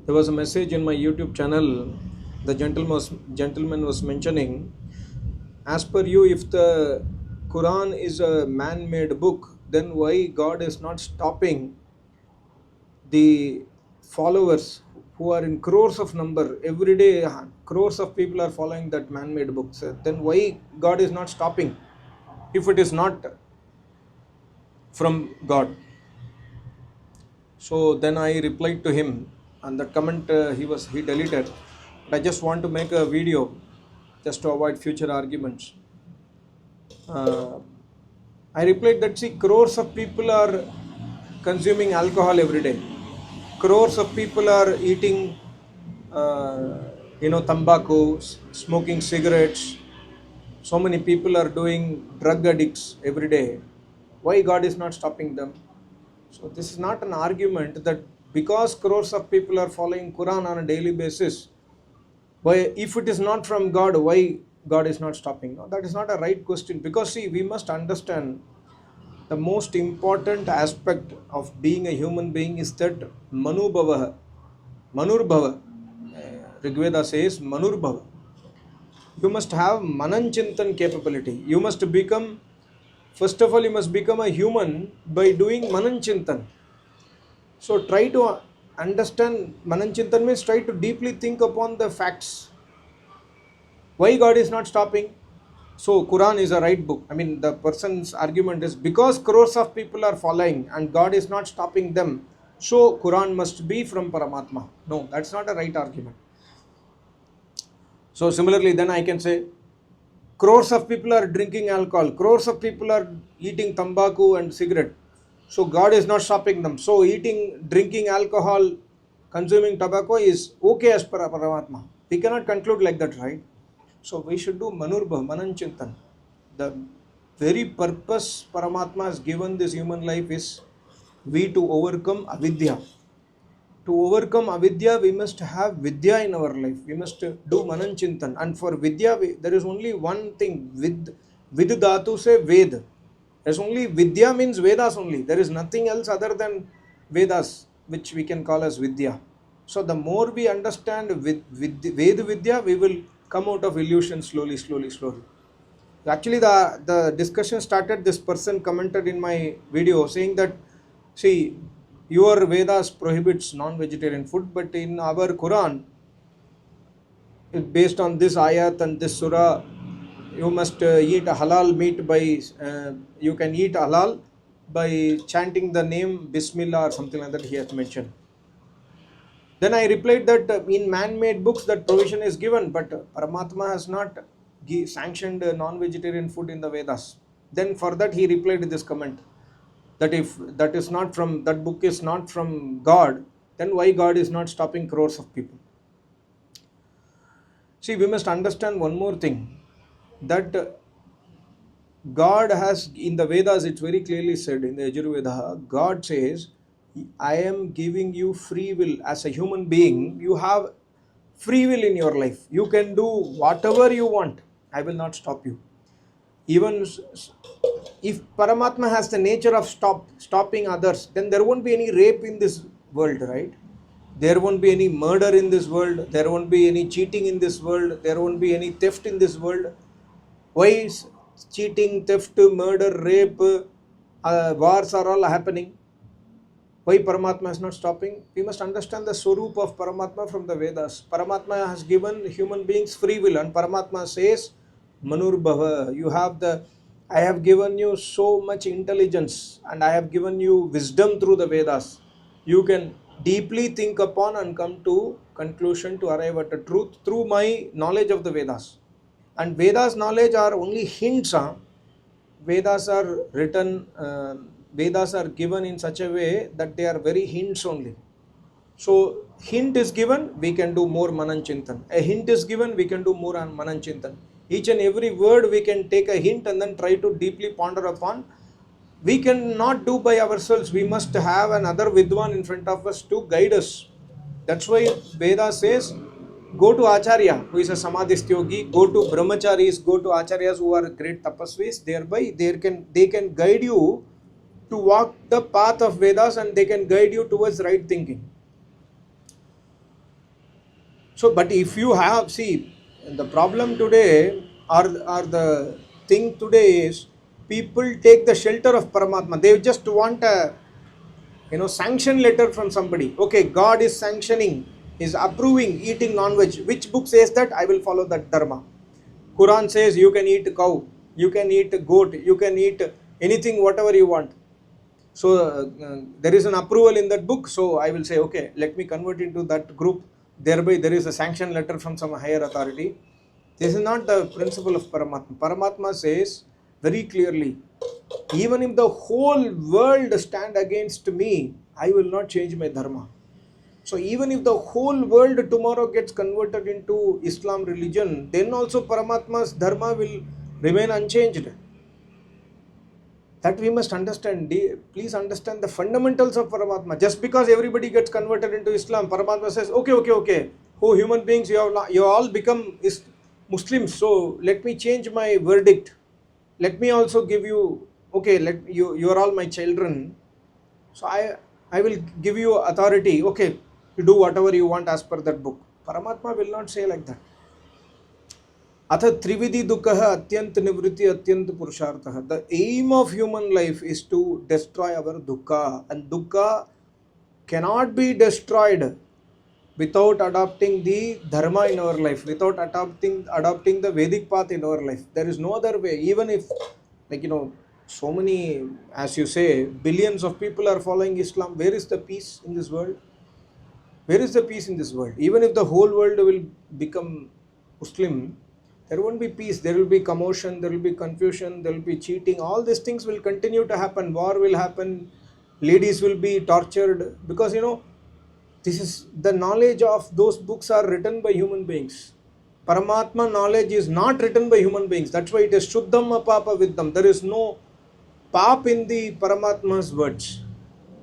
There was a message in my YouTube channel. The gentleman was mentioning, as per you, if the Quran is a man-made book, then why God is not stopping the followers who are in crores of number every day? Crores of people are following that man-made book. So then why God is not stopping if it is not from God? So then I replied to him, and that comment he deleted. But I just want to make a video just to avoid future arguments. Uh, I replied that, see, crores of people are consuming alcohol every day. Crores of people are eating, tobacco, smoking cigarettes. So many people are doing drug addicts every day. Why God is not stopping them? So this is not an argument that because crores of people are following Quran on a daily basis, why, if it is not from God, why God is not stopping? No, that is not a right question, because see, we must understand the most important aspect of being a human being is that manubhava, manurbhava. Rigveda says manurbhava. You must have mananchintan capability. You must become, first of all, you must become a human by doing mananchintan. So try to understand. Mananchintan means try to deeply think upon the facts. Why God is not stopping? So Quran is a right book. I mean, the person's argument is because crores of people are following and God is not stopping them, so Quran must be from Paramatma. No, that's not a right argument. So similarly, then I can say crores of people are drinking alcohol, crores of people are eating tobacco and cigarette. So God is not stopping them. So drinking alcohol, consuming tobacco is okay as per Paramatma. We cannot conclude like that, right? So we should do Manurbha, Mananchintan. The very purpose Paramatma has given this human life is we to overcome avidya. To overcome avidya, we must have vidya in our life. We must do Mananchintan. And for vidya, there is only one thing. Vid dhatu se ved. There's only vidya means Vedas only. There is nothing else other than Vedas, which we can call as vidya. So the more we understand with Ved Vidya, we will come out of illusion slowly, slowly, slowly. Actually, the discussion started, this person commented in my video saying that, see, your Vedas prohibits non-vegetarian food, but in our Quran, based on this ayat and this surah, you must eat halal meat by, you can eat halal by chanting the name Bismillah or something like that he has mentioned. Then I replied that in man-made books that provision is given, but Paramatma has not sanctioned non-vegetarian food in the Vedas. Then for that he replied with this comment that if that book is not from God, then why God is not stopping crores of people? See, we must understand one more thing, that God has, in the Vedas, it's very clearly said in the Yajurveda, God says, I am giving you free will. As a human being, you have free will in your life. You can do whatever you want. I will not stop you. Even if Paramatma has the nature of stopping others, then there won't be any rape in this world, right? There won't be any murder in this world. There won't be any cheating in this world. There won't be any theft in this world. Why is cheating, theft, murder, rape, wars are all happening? Why Paramatma is not stopping? We must understand the Swarup of Paramatma from the Vedas. Paramatma has given human beings free will, and Paramatma says, Manurbhava, I have given you so much intelligence and I have given you wisdom through the Vedas. You can deeply think upon and come to conclusion to arrive at a truth through my knowledge of the Vedas. And Vedas knowledge are only hints. Vedas are written, Vedas are given in such a way that they are very hints only. So hint is given, we can do more Mananchintan. A hint is given, we can do more on Mananchintan. Each and every word we can take a hint and then try to deeply ponder upon. We cannot do by ourselves. We must have another Vidwan in front of us to guide us. That's why Veda says, go to Acharya, who is a Samadhist yogi, go to Brahmacharis, go to Acharyas who are great tapasvis. Thereby they can guide you to walk the path of Vedas, and they can guide you towards right thinking. So but if you have, see, the problem today, or the thing today is, people take the shelter of Paramatma. They just want a, sanction letter from somebody. Okay, God is sanctioning, is approving eating non-veg. Which book says that? I will follow that dharma. Quran says you can eat cow, you can eat goat, you can eat anything whatever you want. So there is an approval in that book, so I will say, okay, let me convert into that group. Thereby there is a sanction letter from some higher authority. This is not the principle of Paramatma. Paramatma says very clearly, even if the whole world stand against me, I will not change my dharma. So even if the whole world tomorrow gets converted into Islam religion, then also Paramatma's dharma will remain unchanged. That we must understand. Please understand the fundamentals of Paramatma. Just because everybody gets converted into Islam, Paramatma says, okay, who human beings, you all become Muslims, so let me change my verdict. Let me also give you, okay, you are all my children, so I will give you authority. Okay, you do whatever you want as per that book. Paramatma will not say like that. अथ त्रिविधि दुःखः अत्यंत निवृत्ति अत्यंत पुरुषार्थः. The aim of human life is to destroy our dukkha, and dukkha cannot be destroyed without adopting the dharma in our life, without adopting the Vedic path in our life. There is no other way. Even if, like, so many, as you say, billions of people are following Islam, where is the peace in this world? Where is the peace in this world? Even if the whole world will become Muslim, there won't be peace. There will be commotion, there will be confusion, there will be cheating. All these things will continue to happen. War will happen, ladies will be tortured, because this is the knowledge of those books are written by human beings. Paramatma knowledge is not written by human beings. That's why it is Shuddham Apapa Viddham. There is no pap in the Paramatma's words.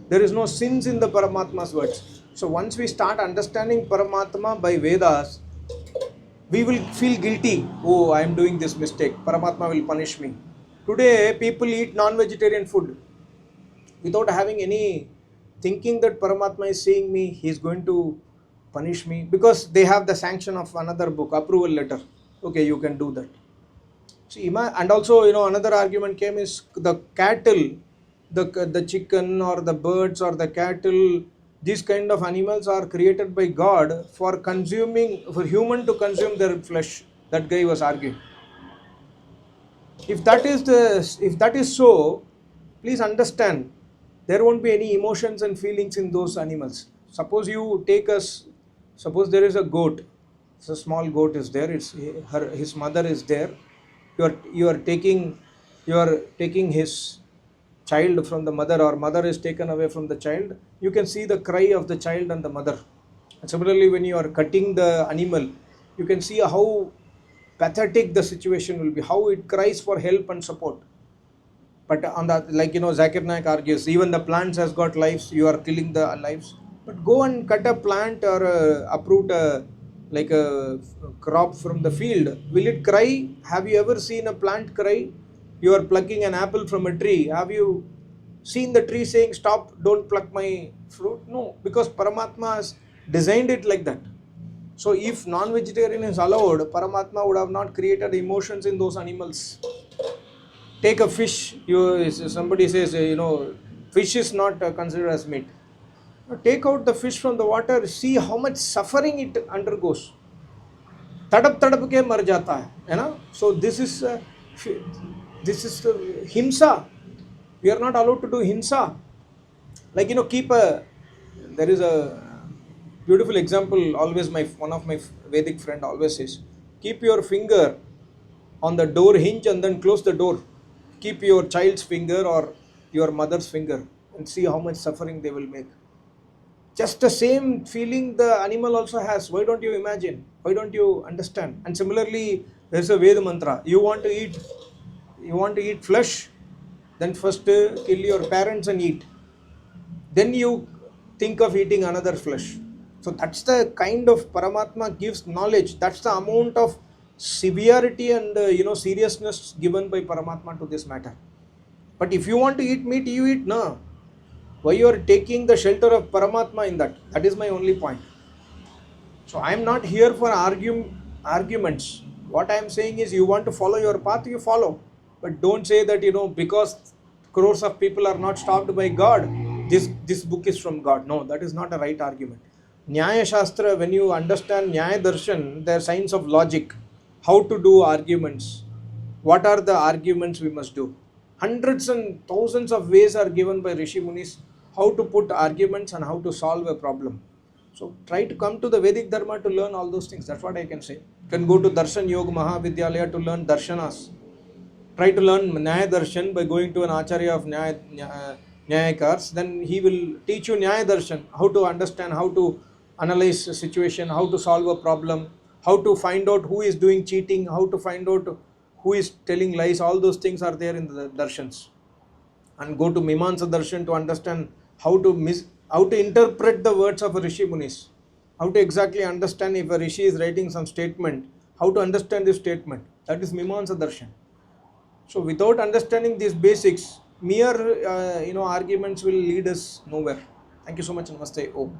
There is no sins in the Paramatma's words. So once we start understanding Paramatma by Vedas, we will feel guilty. Oh, I am doing this mistake. Paramatma will punish me. Today, people eat non-vegetarian food without having any thinking that Paramatma is seeing me, he is going to punish me, because they have the sanction of another book, approval letter. Okay, you can do that. See, and also, another argument came is the cattle, the chicken or the birds or the cattle, these kind of animals are created by God for human to consume their flesh. That guy was arguing. If that is so, please understand, there won't be any emotions and feelings in those animals. Suppose suppose there is a goat. So a small goat is there. His mother is there. You are taking his child from the mother, or mother is taken away from the child. You can see the cry of the child and the mother. And similarly, when you are cutting the animal, you can see how pathetic the situation will be, how it cries for help and support. But on that, Zakir Naik argues, even the plants has got lives, you are killing the lives. But go and cut a plant or uproot like a crop from the field. Will it cry? Have you ever seen a plant cry? You are plucking an apple from a tree. Have you seen the tree saying, stop, don't pluck my fruit? No, because Paramatma has designed it like that. So if non-vegetarian is allowed, Paramatma would have not created emotions in those animals. Take a fish. Somebody says, fish is not considered as meat. Take out the fish from the water. See how much suffering it undergoes. तड़प तड़प के मर जाता है ना. So this is himsa. We are not allowed to do himsa. Like there is a beautiful example. Always one of my Vedic friend always says, keep your finger on the door hinge and then close the door. Keep your child's finger or your mother's finger and see how much suffering they will make. Just the same feeling the animal also has. Why don't you imagine? Why don't you understand? And similarly, there is a Veda mantra. You want to eat flesh, then first kill your parents and eat. Then you think of eating another flesh. So that's the kind of Paramatma gives knowledge. That's the amount of severity and seriousness given by Paramatma to this matter. But if you want to eat meat, you eat. No. Why you are taking the shelter of Paramatma in that? That is my only point. So I am not here for arguments. What I am saying is, you want to follow your path, you follow. But don't say that, because crores of people are not stopped by God, this book is from God. No, that is not a right argument. Nyaya Shastra, when you understand Nyaya Darshan, there are signs of logic, how to do arguments, what are the arguments we must do. Hundreds and thousands of ways are given by Rishi Munis how to put arguments and how to solve a problem. So try to come to the Vedic Dharma to learn all those things. That's what I can say. You can go to Darshan Yoga Mahavidyalaya to learn darshanas. Try to learn Nyaya Darshan by going to an Acharya of Nyayakars. Then he will teach you Nyaya Darshan, how to understand, how to analyze a situation, how to solve a problem, how to find out who is doing cheating, how to find out who is telling lies. All those things are there in the Darshans. And go to Mimamsa Darshan to understand how to interpret the words of a Rishi Munis, how to exactly understand if a Rishi is writing some statement, how to understand this statement. That is Mimamsa Darshan. So without understanding these basics, mere arguments will lead us nowhere. Thank you so much. Namaste. Om.